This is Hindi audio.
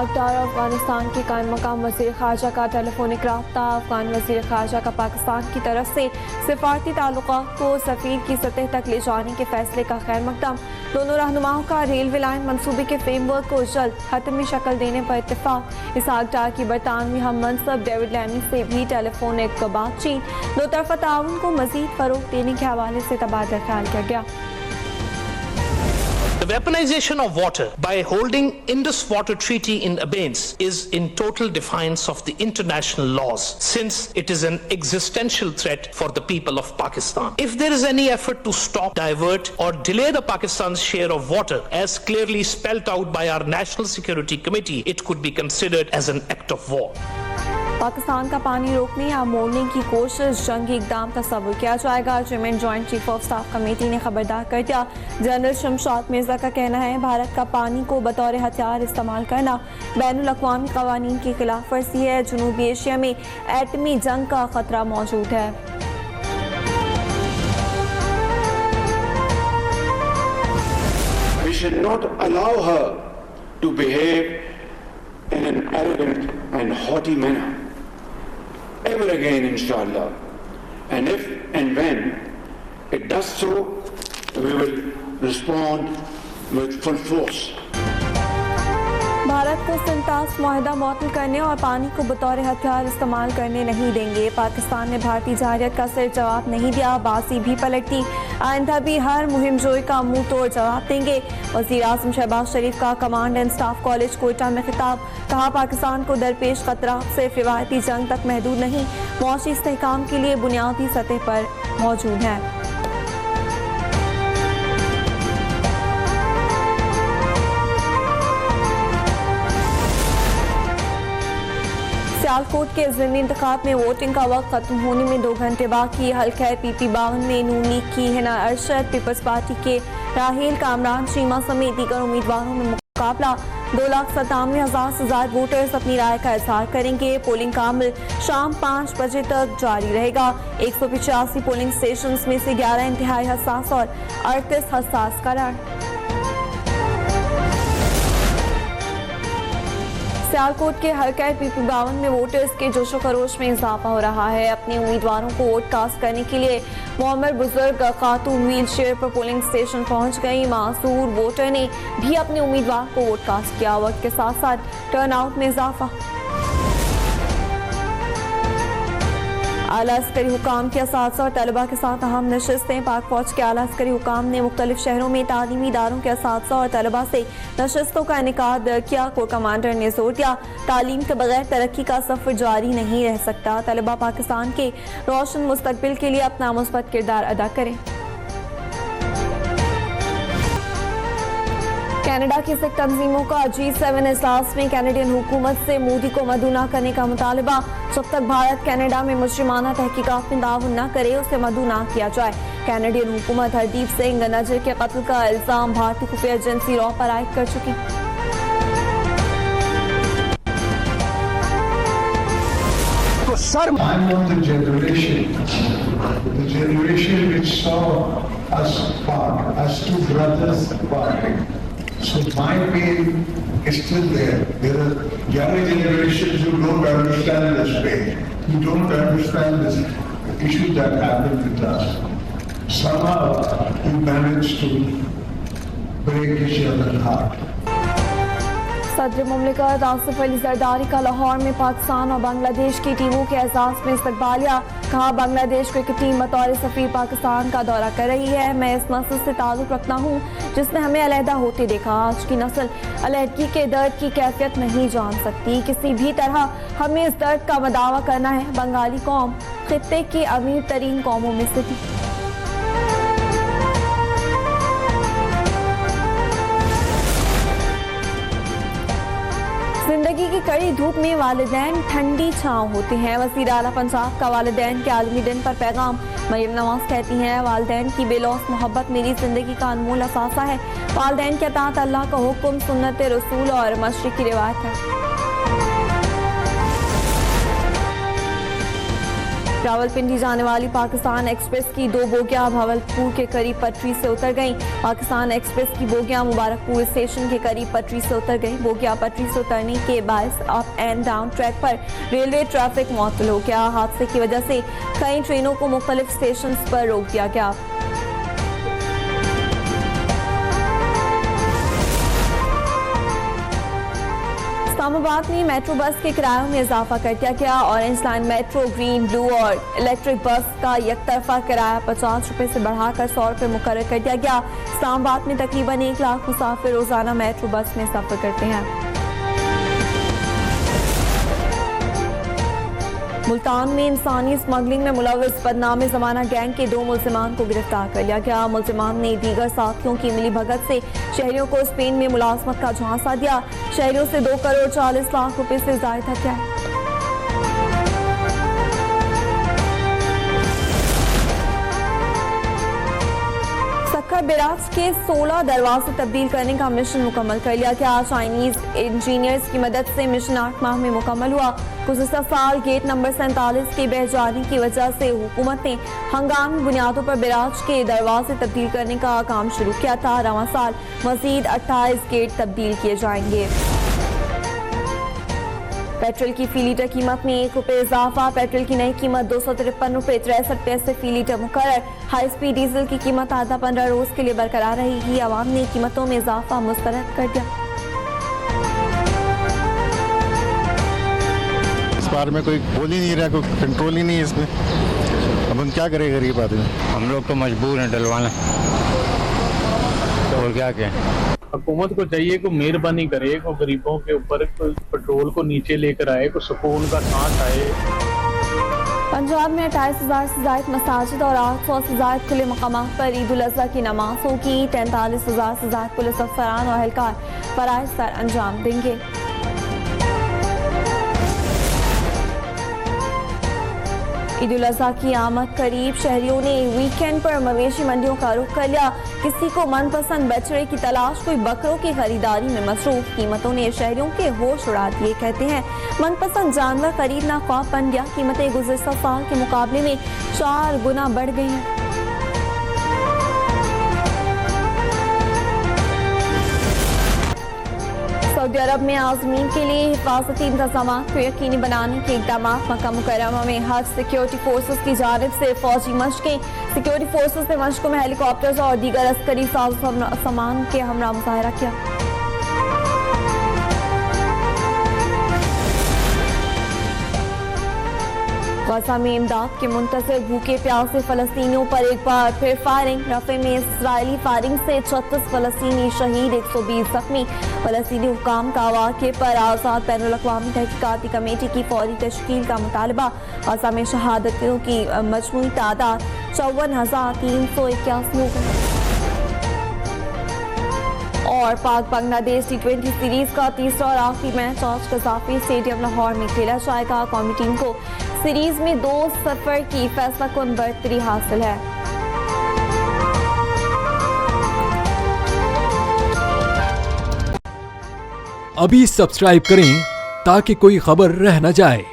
इसहाकडार अफगानिस्तान के कायम मकाम वज़ीर ख़ारजा का टेलीफोनिक रब्ता। अफगान वज़ीर ख़ारजा का पाकिस्तान की तरफ से सिफारती ताल्लुकात को सफ़ीर की सतह तक ले जाने के फैसले का खैर मकदम। दोनों रहनुमाओं का रेलवे लाइन मनसूबे के फ्रेमवर्क को जल्द हतमी शक्ल देने पर इत्तेफाक। इसहाकडार की बरतानवी हम मनसब डेविड लैमी से भी टेलीफोनिक बातचीत। दो तरफ़ा ताउन को मज़ीद फ़रोग़ देने के हवाले से तबादला ख्याल किया गया। The weaponization of water by holding Indus Water Treaty in abeyance is in total defiance of the international laws, since it is an existential threat for the people of Pakistan. If there is any effort to stop, divert or delay the Pakistan's share of water, as clearly spelled out by our National Security Committee, it could be considered as an act of war. Pakistan का पानी रोकने या मोड़ने की कोशिश जंगी इक़दाम तस्वुर किया जाएगा। Chairman joint chief of staff committee ने खबरदार कर दिया। जनरल शमशाद मिर्जा का कहना है भारत का पानी को बतौर हथियार इस्तेमाल करना बैनुल अक़वामी क़वानीन की खिलाफ वर्जी है। जनूबी एशिया में एटमी जंग का खतरा मौजूद है। We should not allow her to behave in an arrogant and haughty manner ever again, inshallah. And if and when it does so, we will respond with full force. Bharat को सिंतास मुआहदा मुअत्तल करने और पानी को बतौर हथियार इस्तेमाल करने नहीं देंगे। पाकिस्तान ने भारतीय जारियत का सिर जवाब नहीं दिया, बाजी भी पलटती। आइंदा भी हर मुहिम जोई का मुंह तोड़ जवाब देंगे। वज़ीर आज़म शहबाज शरीफ का command and staff college Quetta में खिताब। कहा पाकिस्तान को दरपेश खतरा सिर्फ रिवायती जंग तक महदूद नहीं, मुआशी इस्तेहकाम के लिए बुनियादी सतह पर मौजूद है। सियालकोट के ज़िमनी इंतखाब में वोटिंग का वक्त खत्म होने में 2 घंटे बाकी। हल्का PP 52 में नून लीग की हिना अरशद, पीपल्स पार्टी के राहेल कामरान चीमा समेत दीगर उम्मीदवारों में मुकाबला। 2,97,000 से ज़ायद वोटर्स अपनी राय का इजहार करेंगे। पोलिंग कामिल शाम 5 बजे तक जारी रहेगा। 185 पोलिंग स्टेशन में से 11 इंतहाई हसास और 38 हसास करार। सियालकोट के हल्का PP 52 में वोटर्स के जोशो खरोश में इजाफा हो रहा है। अपने उम्मीदवारों को वोट कास्ट करने के लिए मोहम्मद बुजुर्ग खातून व्हील चेयर पर पोलिंग स्टेशन पहुंच गई। मासूर वोटर ने भी अपने उम्मीदवार को वोट कास्ट किया। वक्त के साथ साथ टर्नआउट में इजाफा। आला अस्करी हुकाम के असातिज़ा और तलबा के साथ अहम नशिस्तें। पाक फौज के आला अस्करी हुकाम ने मुख्तलिफ शहरों में तालीमी इदारों के असातिज़ा और तलबा से नशिस्तों का इनेकाद किया। कोर कमांडर ने जोर दिया तालीम के बगैर तरक्की का सफ़र जारी नहीं रह सकता। तलबा पाकिस्तान के रोशन मुस्तकबिल के लिए अपना मुस्बत किरदार अदा करें। कनाडा की सिख तंजीमों का G7 इजलास में कैनेडियन हुकूमत से मोदी को मदऊ न करने का मुतालबा। जब तक भारत कनाडा में मुजरिमाना तहकीकात में ताउन न करे उसे मदऊ न किया जाए। कैनेडियन हुकूमत हरदीप सिंह नजर के कत्ल का इल्जाम भारतीय खुफिया एजेंसी रॉ पर आयद कर चुकी। I'm of the generation which saw us part, us two brothers part. So my pain is still there. There are younger generations who don't understand this pain, who don't understand this issue that happened with us. Somehow we managed to break each other's heart. सदर मुमलिकत आसिफ अली जरदारी का लाहौर में पाकिस्तान और बांग्लादेश की टीमों के एजाज में इस्तकबालिया। कहा बांग्लादेश क्रिकेट टीम बतौर सफीर पाकिस्तान का दौरा कर रही है। मैं इस नस्ल से ताल्लुक़ रखता हूँ जिसने हमें अलहदा होते देखा। आज की नस्ल अलहदगी के दर्द की कैफियत नहीं जान सकती। किसी भी तरह हमें इस दर्द का मदावा करना है। बंगाली कौम खित्ते की अमीर तरीन कौमों में से थी। जिंदगी की कड़ी धूप में वालिदैन ठंडी छांव होते हैं। वज़ीर आला पंजाब का वालिदैन के आलमी दिन पर पैगाम। मरियम नवाज कहती हैं वालिदैन की बेलौस मोहब्बत मेरी जिंदगी का अनमोल असासा है। वालिदैन के अताअत अल्लाह का हुक्म, सुन्नत रसूल और मशरिक़ की रिवायत है। रावलपिंडी जाने वाली पाकिस्तान एक्सप्रेस की 2 बोगियां भावलपुर के करीब पटरी से उतर गईं। पाकिस्तान एक्सप्रेस की बोगियां मुबारकपुर स्टेशन के करीब पटरी से उतर गईं। बोगियां पटरी से उतरने के बायस अप एंड डाउन ट्रैक पर रेलवे ट्रैफिक मुअत्तल हो गया। हादसे की वजह से कई ट्रेनों को मुख्तलिफ स्टेशन पर रोक दिया गया। इस्लामाबाद में मेट्रो बस के किरायों में इजाफा कर दिया गया। Orange line metro, green, blue और इलेक्ट्रिक बस का एक तरफा किराया 50 रुपए से बढ़ाकर 100 रुपए मुकर्रर कर दिया गया। इस्लामाबाद में तकरीबन 1 लाख मुसाफिर रोजाना मेट्रो बस में सफर करते हैं। मुल्तान में इंसानी स्मगलिंग में मुलव्वस बदनाम ज़माना गैंग के 2 मुल्जिमान को गिरफ्तार कर लिया गया। मुल्जिमान ने दीगर साथियों की मिली भगत से शहरियों को स्पेन में मुलाजमत का झांसा दिया। शहरियों से 2 करोड़ 40 लाख रुपए से ज़ायद हत्या। बैराज के 16 दरवाजे तब्दील करने का मिशन मुकम्मल कर लिया गया। चाइनीज इंजीनियर्स की मदद से मिशन 8 माह में मुकम्मल हुआ। गुज़िश्ता साल गेट नंबर 47 के बह जाने की वजह से हुकूमत ने हंगामी बुनियादों पर बैराज के दरवाजे तब्दील करने का काम शुरू किया था। रवां साल मजीद 28 गेट तब्दील किए जाएंगे। पेट्रोल की फी लीटर कीमत में 1 रुपये इजाफा। पेट्रोल की नई कीमत 253 रुपये 63 पैसे फी लीटर मुकर्रर। हाई स्पीड डीजल की कीमत आधा 15 रोज के लिए बरकरार रहेगी। आवाम ने कीमतों में इजाफा मुस्तरद कर दिया। इस बार में कोई बोल ही नहीं रहा, कोई कंट्रोल ही नहीं है इसमें। अब हम क्या करें गरीब आदमी? हम लोग तो मजबूर हैं डलवाना, और क्या कहें। हुकूमत को चाहिए कि मेहरबानी करे, को गरीबों के ऊपर पेट्रोल को नीचे लेकर आए, को सुकून का सांस आए। पंजाब में 28,000 से ज्यादा मसाजिद और 800 से ज्यादा खुले मकामात पर ईद उल अज़हा की नमाज होगी। 43,000 से ज्यादा पुलिस अफसरान और एहलकार फराइज सर अंजाम देंगे। ईद उल अज़हा की आमद करीब, शहरियों ने वीकेंड पर मवेशी मंडियों का रुख कर लिया। किसी को मनपसंद बछड़े की तलाश, कोई बकरों की खरीदारी में मसरूफ। कीमतों ने शहरियों के होश उड़ा दिए। कहते हैं मनपसंद जानवर खरीदना ख्वाब बन गया। कीमतें गुज़िश्ता साल के मुकाबले में 4 गुना बढ़ गई हैं। सऊदी अरब में आज़मीन के लिए हिफाजती इंतजाम को यकीनी बनाने के इक़दाम। मक्का मुकर्रमा में हज सिक्योरिटी फोर्सेस की जानिब से फौजी मशकें। सिक्योरिटी फोर्सेस ने मशकों में हेलीकॉप्टर्स और दीगर अस्करी सामान के हमरा मुजाहरा किया। गजा में इमदाद के मुंतज़िर भूखे प्यासे फ़लस्तीनियों पर एक बार फिर फायरिंग। रफ़े में इसराइली फायरिंग से 36 फ़लस्तीनी शहीद, 120 जख्मी। फ़लस्तीनी हुकाम का वाक़े पर आज़ाद बैनुल-अक़वामी तहक़ीक़ाती कमेटी की फौरी तश्कील का मुतालबा। गजा में शहादतों की मजमूई तादाद 54,381 हो गई। और पाक बांग्लादेश T20 सीरीज का तीसरा और आखिरी मैच आज कज़ाफ़ी स्टेडियम लाहौर में खेला जाएगा। कौमी टीम को सीरीज में 2-0 की फैसलाकुन बढ़तरी हासिल है। अभी सब्सक्राइब करें ताकि कोई खबर रह न जाए।